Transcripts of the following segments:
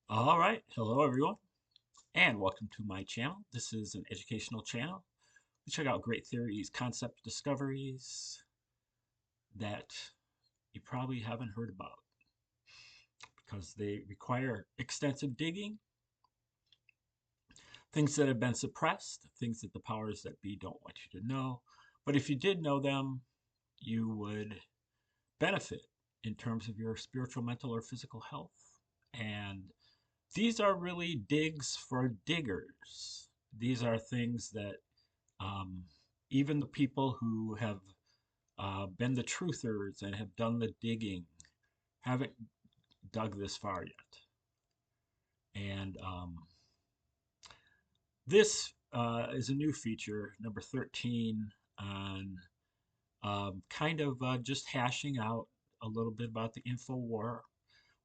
All right, hello everyone, and welcome to my channel. This is an educational channel. We check out great theories, concept discoveries that you probably haven't heard about because they require extensive digging, things that have been suppressed, things that the powers that be don't want you to know. But if you did know them, you would benefit in terms of your spiritual, mental, or physical health. And these are really digs for diggers. These are things that um, even the people who have been the truthers and have done the digging haven't dug this far yet. And this is a new feature, number 13, on kind of just hashing out a little bit about the info war,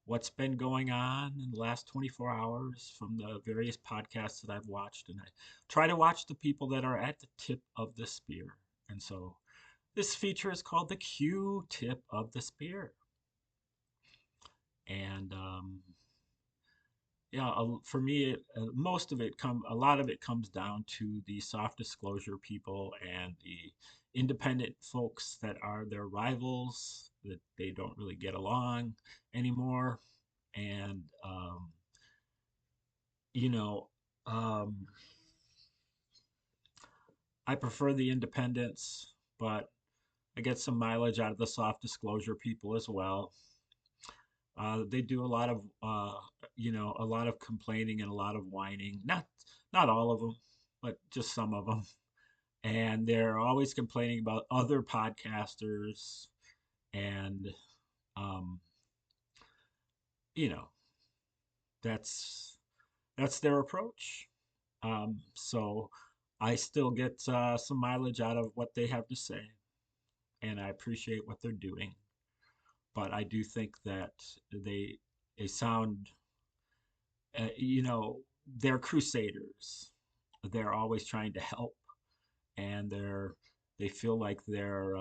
what's been going on in the last 24 hours from the various podcasts that I've watched. And I try to watch the people that are at the tip of the spear. And so this feature is called the Q tip of the spear. And yeah, for me, most of it a lot of it comes down to the soft disclosure people and the independent folks that are their rivals, that they don't really get along anymore. And, you know, um, I prefer the independents, but I get some mileage out of the soft disclosure people as well. They do a lot of, a lot of complaining and a lot of whining. Not all of them, but just some of them. And they're always complaining about other podcasters, and um, you know, that's that's their approach. So I still get some mileage out of what they have to say, and I appreciate what they're doing. But I do think that they they sound you know, they're crusaders. They're always trying to help, and they feel like they're,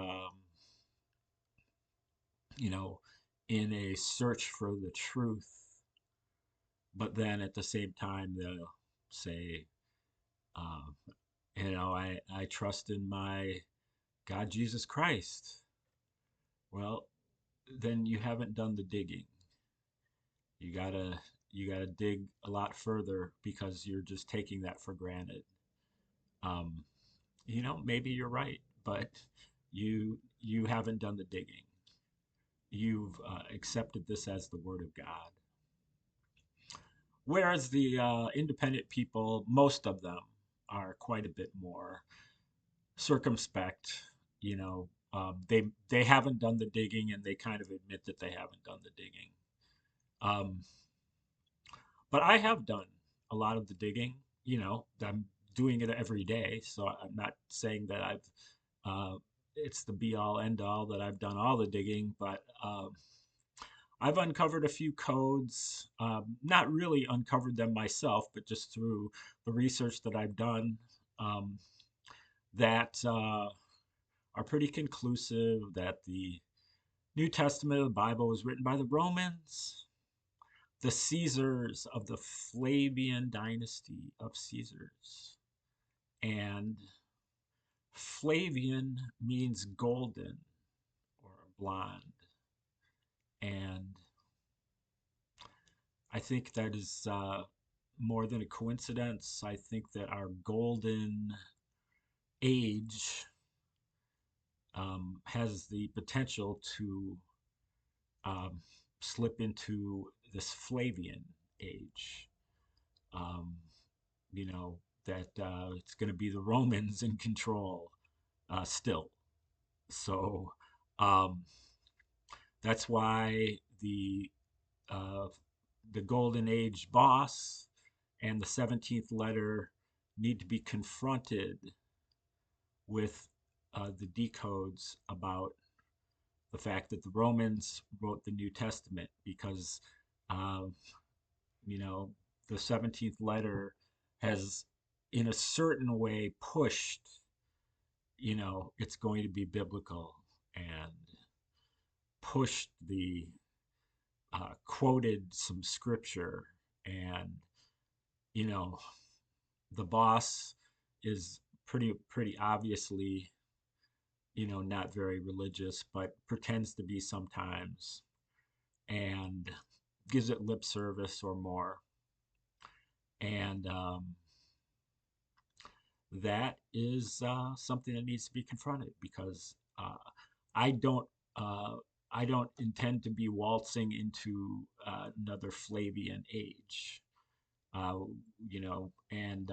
you know, in a search for the truth. But then at the same time, they'll say, um, I trust in my God, Jesus Christ. Well, then you haven't done the digging. You gotta you gotta dig a lot further because you're just taking that for granted. Um, maybe you're right, but you haven't done the digging. You've accepted this as the word of God. Whereas the independent people, most of them are quite a bit more circumspect. They haven't done the digging, and they kind of admit that they haven't done the digging. Um, but I have done a lot of the digging. I'm doing it every day, so I'm not saying that uh, it's the be all end all that I've done all the digging, but I've uncovered a few codes, not really uncovered them myself, but just through the research that I've done, um, that are pretty conclusive that the New Testament of the Bible was written by the Romans, the Caesars of the Flavian dynasty of Caesars. And Flavian means golden or blonde. And I think that is more than a coincidence. I think that our golden age has the potential to um, slip into this Flavian age. Um, that it's going to be the Romans in control still. So um, that's why uh, the Golden Age boss and the 17th letter need to be confronted with the decodes about the fact that the Romans wrote the New Testament because, uh, you know, the 17th letter has, in a certain way, pushed, it's going to be biblical, and pushed quoted some scripture And, you know, the boss is pretty obviously, not very religious, but pretends to be sometimes and gives it lip service or more. And that is something that needs to be confronted because I don't uh, I don't intend to be waltzing into another Flavian age, uh, and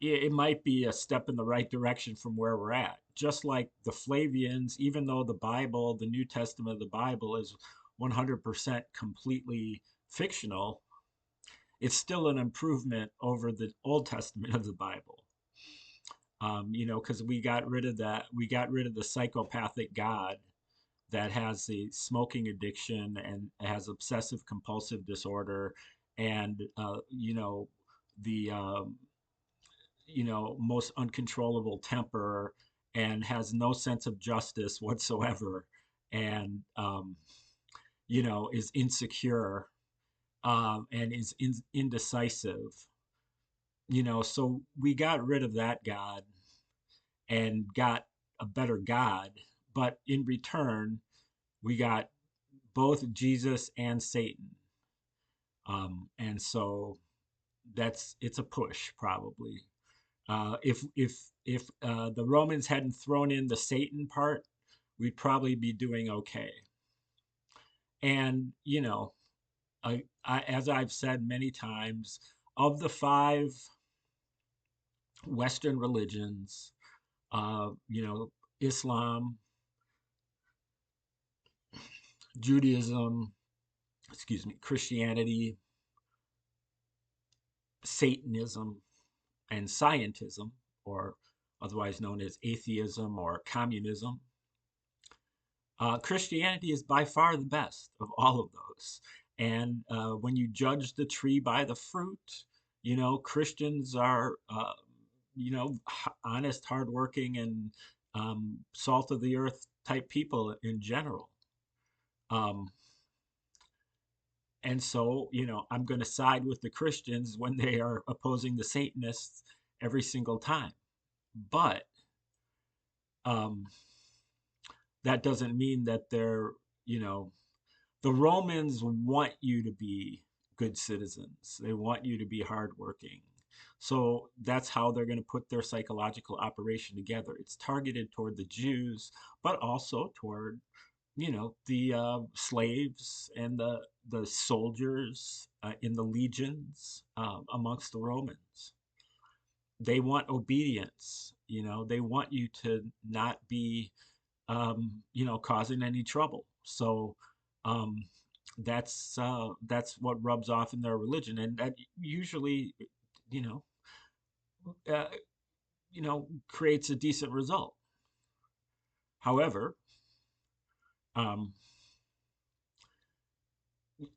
it might be a step in the right direction from where we're at. Just like the Flavians, even though the Bible, the New Testament of the Bible, is 100% completely fictional, it's still an improvement over the Old Testament of the Bible. Because we got rid of the psychopathic God that has the smoking addiction and has obsessive compulsive disorder and, the, most uncontrollable temper and has no sense of justice whatsoever and, is insecure and is indecisive. So we got rid of that God and got a better God, but in return, we got both Jesus and Satan. And so it's a push probably. If the Romans hadn't thrown in the Satan part, we'd probably be doing okay. And as I've said many times, of the five Western religions, Islam, Judaism, excuse me, Christianity, Satanism, and scientism, or otherwise known as atheism or communism, Christianity is by far the best of all of those. And when you judge the tree by the fruit, Christians are, honest, hardworking, and salt of the earth type people in general. Um, and so, I'm going to side with the Christians when they are opposing the Satanists every single time. But um, that doesn't mean that you know, the Romans want you to be good citizens. They want you to be hardworking. So that's how they're going to put their psychological operation together. It's targeted toward the Jews, but also toward, the slaves and the soldiers in the legions amongst the Romans. They want obedience. They want you to not be causing any trouble. So um, that's what rubs off in their religion, and that usually, you know, uh, creates a decent result. However, um,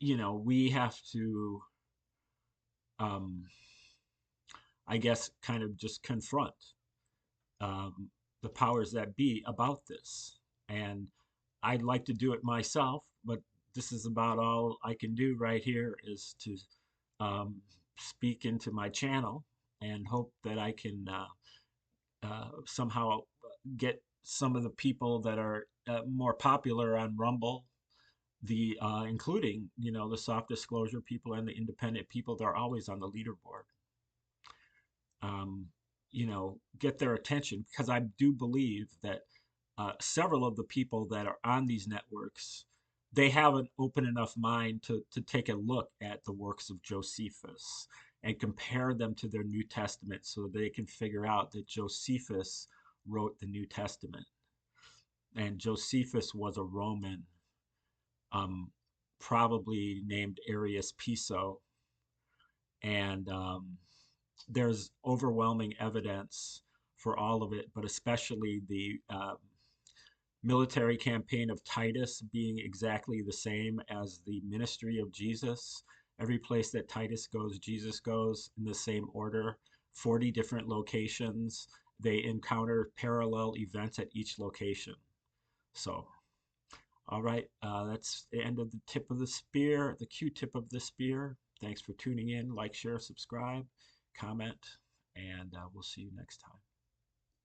we have to, um, I guess, kind of just confront um, the powers that be about this. And I'd like to do it myself, but this is about all I can do right here is to speak into my channel and hope that I can somehow get some of the people that are more popular on Rumble, the including the soft disclosure people and the independent people that are always on the leaderboard. Um, get their attention because I do believe that several of the people that are on these networks, they have an open enough mind to take a look at the works of Josephus and compare them to their New Testament so that they can figure out that Josephus wrote the New Testament. And Josephus was a Roman, um, probably named Arius Piso. And there's overwhelming evidence for all of it, but especially the military campaign of Titus being exactly the same as the ministry of Jesus. Every place that Titus goes, Jesus goes in the same order, 40 different locations. They encounter parallel events at each location. So All right, that's the end of the tip of the spear, the Q-tip of the spear. Thanks for tuning in. Like, share, subscribe, comment, and we'll see you next time.